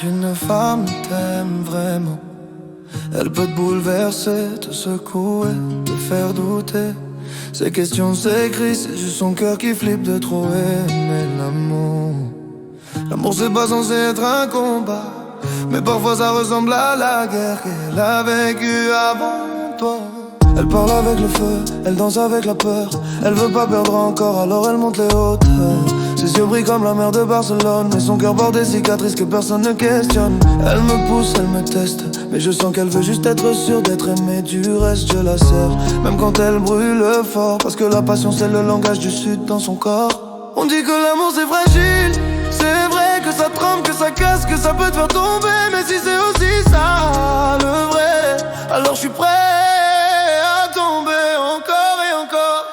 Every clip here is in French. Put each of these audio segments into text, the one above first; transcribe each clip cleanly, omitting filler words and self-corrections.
Quand une femme t'aime vraiment, elle peut te bouleverser, te secouer, te faire douter. Ces questions, ces cris, c'est juste son cœur qui flippe de trop aimer l'amour. L'amour c'est pas censé être un combat, mais parfois ça ressemble à la guerre qu'elle a vécue avant toi. Elle parle avec le feu, elle danse avec la peur. Elle veut pas perdre encore, alors elle monte les hauteurs. Ses yeux brillent comme la mer de Barcelone, mais son cœur porte des cicatrices que personne ne questionne. Elle me pousse, elle me teste, mais je sens qu'elle veut juste être sûre d'être aimée. Du reste, je la sers, même quand elle brûle fort, parce que la passion c'est le langage du sud dans son corps. On dit que l'amour c'est fragile, c'est vrai que ça tremble, que ça casse, que ça peut te faire tomber. Mais si c'est aussi ça le vrai, alors je suis prêt à tomber encore et encore.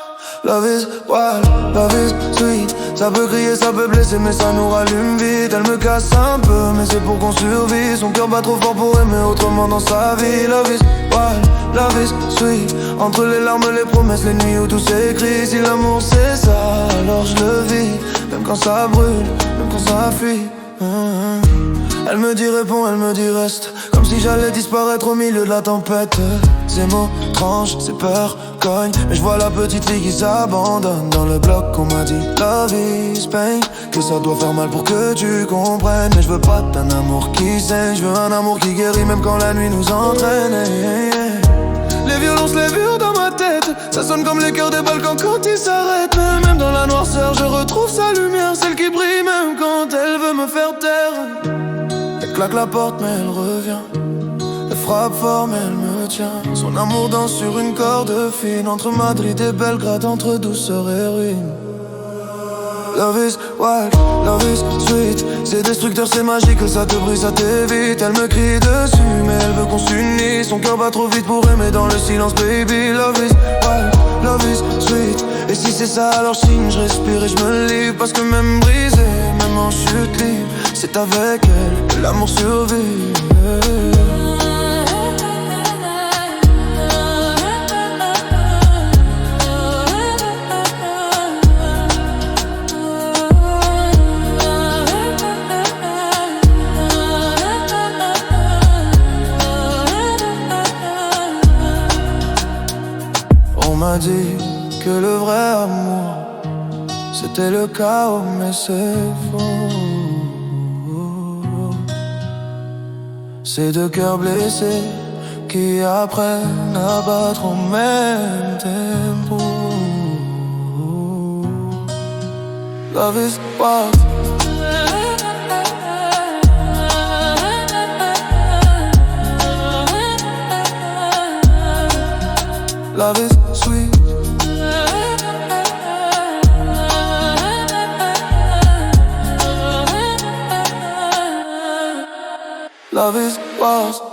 Love is wild, love is sweet. Ça peut crier, ça peut blesser, mais ça nous rallume vite. Elle me casse un peu, mais c'est pour qu'on survive. Son cœur bat trop fort pour aimer autrement dans sa vie. Love is wild, love is sweet. Entre les larmes, les promesses, les nuits où tout s'écrit. Si l'amour c'est ça, alors je le vis. Même quand ça brûle, même quand ça fuit. Elle me dit réponds, elle me dit reste, comme si j'allais disparaître au milieu de la tempête. Ces mots tranchent, ces peurs cognent, mais je vois la petite fille qui s'abandonne dans le bloc. On m'a dit love is pain, que ça doit faire mal pour que tu comprennes. Mais je veux pas d'un amour qui saigne, je veux un amour qui guérit même quand la nuit nous entraîne. Les violences, les vures dans ma tête, ça sonne comme les cœurs des Balkans quand ils s'arrêtent. Mais même dans la noirceur, je retrouve sa lumière, celle qui brille même quand elle veut me faire taire. Elle claque la porte mais elle revient, elle frappe fort mais elle me tient. Son amour danse sur une corde fine, entre Madrid et Belgrade, entre douceur et ruine. Love is wild, love is sweet. C'est destructeur, c'est magique, ça te brise, ça t'évite. Elle me crie dessus mais elle veut qu'on s'unisse. Son cœur bat trop vite pour aimer dans le silence, baby. Love is wild, love is sweet. Et si c'est ça alors je signe, je respire et je me livre. Parce que même brisé, même en chute libre, c'est avec elle que l'amour survit. On m'a dit que le vrai amour c'était le chaos, mais c'est faux. C'est deux cœurs blessés qui apprennent à battre au même tempo. Love is wild. Love is sweet. Love is wild.